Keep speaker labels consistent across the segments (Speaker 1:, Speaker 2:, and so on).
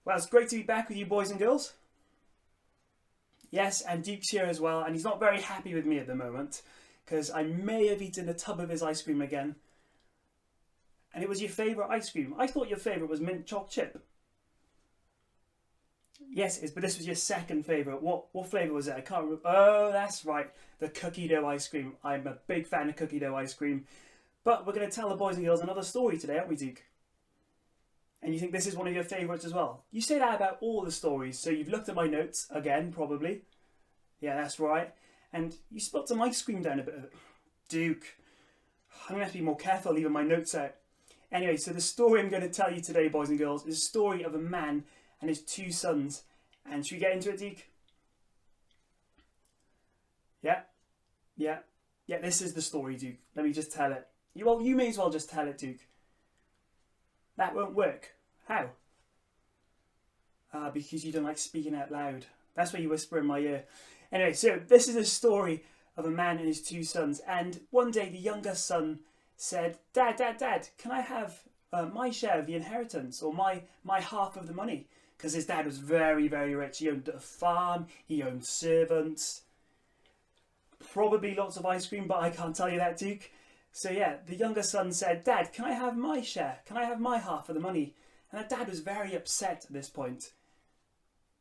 Speaker 1: Well, it's great to be back with you boys and girls. Yes, and Duke's here as well, and he's not very happy with me at the moment because I may have eaten a tub of his ice cream again. And it was your favourite ice cream. I thought your favourite was mint choc chip. Yes, it is, but this was your second favourite. What flavour was it? I can't remember. Oh, that's right. The cookie dough ice cream. I'm a big fan of cookie dough ice cream. But we're going to tell the boys and girls another story today, aren't we, Duke? And you think this is one of your favourites as well? You say that about all the stories, so you've looked at my notes again, probably. Yeah, that's right. And you spilled some ice cream down a bit. Duke, I'm going to have to be more careful leaving my notes out. Anyway, so the story I'm going to tell you today, boys and girls, is a story of a man and his two sons. And should we get into it, Duke? Yeah, this is the story, Duke. Let me just tell it. You may as well just tell it, Duke. That won't work. How? Because you don't like speaking out loud. That's why you whisper in my ear. Anyway, so this is a story of a man and his two sons. And one day the younger son said, Dad, can I have my share of the inheritance, or my half of the money? Because his dad was very, very rich. He owned a farm, he owned servants, probably lots of ice cream, but I can't tell you that, Duke. So yeah, the younger son said, Dad, can I have my share? Can I have my half of the money? And the dad was very upset at this point.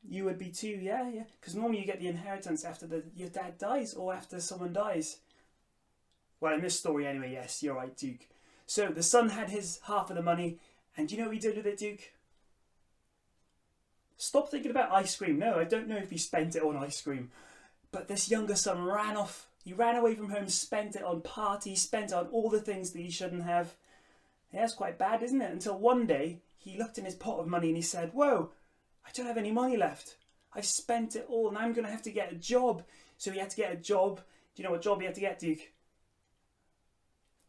Speaker 1: You would be too, yeah. Because normally you get the inheritance after your dad dies or after someone dies. Well, in this story anyway, yes, you're right, Duke. So the son had his half of the money, and do you know what he did with it, Duke? Stop thinking about ice cream. No, I don't know if he spent it on ice cream. But this younger son ran off. He ran away from home, spent it on parties, spent it on all the things that he shouldn't have. Yeah, it's quite bad, isn't it? Until one day, he looked in his pot of money and he said, whoa, I don't have any money left. I've spent it all and I'm going to have to get a job. So he had to get a job. Do you know what job he had to get, Duke?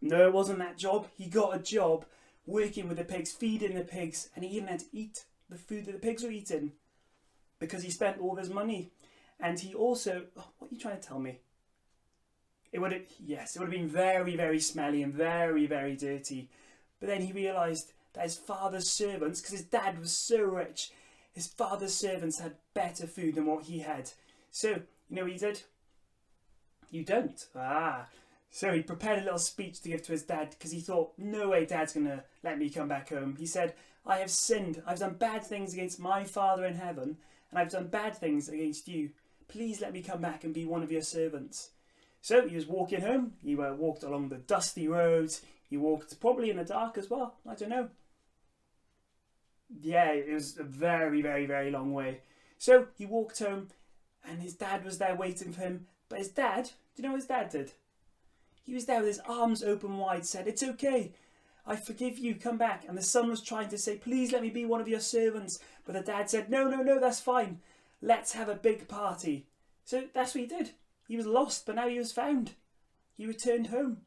Speaker 1: No, it wasn't that job. He got a job working with the pigs, feeding the pigs, and he even had to eat the food that the pigs were eating because he spent all of his money. And he also, what are you trying to tell me? It would have been very, very smelly and very, very dirty. But then he realised that his father's servants, because his dad was so rich, his father's servants had better food than what he had. So, you know what he did? You don't. So he prepared a little speech to give to his dad because he thought, no way Dad's going to let me come back home. He said, I have sinned. I've done bad things against my Father in heaven, and I've done bad things against you. Please let me come back and be one of your servants. So he was walking home. He walked along the dusty roads. He walked probably in the dark as well. I don't know. Yeah, it was a very, very, very long way. So he walked home and his dad was there waiting for him. But his dad, do you know what his dad did? He was there with his arms open wide, said, it's okay. I forgive you, come back. And the son was trying to say, please let me be one of your servants. But the dad said, no, that's fine. Let's have a big party. So that's what he did. He was lost, but now he was found. He returned home.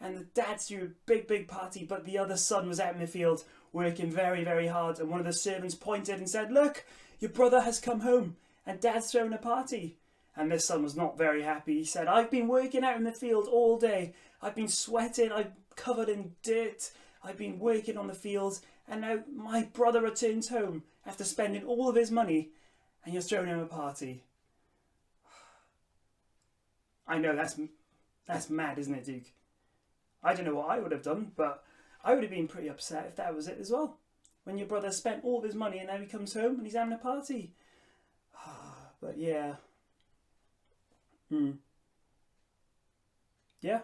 Speaker 1: And the dad threw a big, big party, but the other son was out in the field working very, very hard. And one of the servants pointed and said, look, your brother has come home and Dad's thrown a party. And this son was not very happy. He said, I've been working out in the field all day. I've been sweating. I'm covered in dirt. I've been working on the fields. And now my brother returns home after spending all of his money. And you're throwing him a party. I know, that's mad, isn't it, Duke? I don't know what I would have done, but I would have been pretty upset if that was it as well. When your brother spent all of his money and now he comes home and he's having a party. But yeah. Yeah.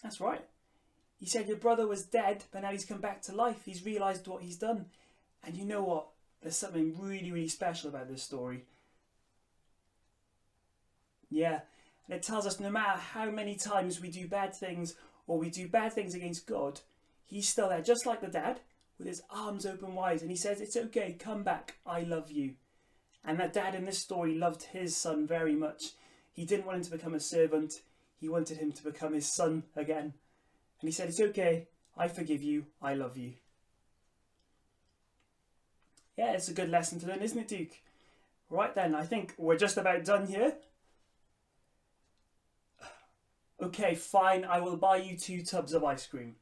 Speaker 1: That's right. He said your brother was dead, but now he's come back to life. He's realised what he's done. And you know what? There's something really, really special about this story. Yeah. And it tells us no matter how many times we do bad things or we do bad things against God, he's still there, just like the dad, with his arms open wide. And he says, it's okay, come back, I love you. And that dad in this story loved his son very much. He didn't want him to become a servant. He wanted him to become his son again. And he said, it's okay, I forgive you, I love you. Yeah, it's a good lesson to learn, isn't it, Duke? Right then, I think we're just about done here. Okay, fine, I will buy you 2 tubs of ice cream.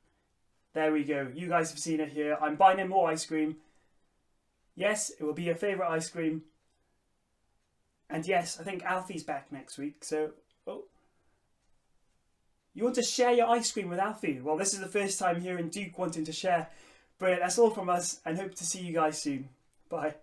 Speaker 1: There we go. You guys have seen it here. I'm buying him more ice cream. Yes, it will be your favourite ice cream. And yes, I think Alfie's back next week. So, oh, you want to share your ice cream with Alfie? Well, this is the first time hearing Duke wanting to share. Brilliant. That's all from us, and hope to see you guys soon. Bye.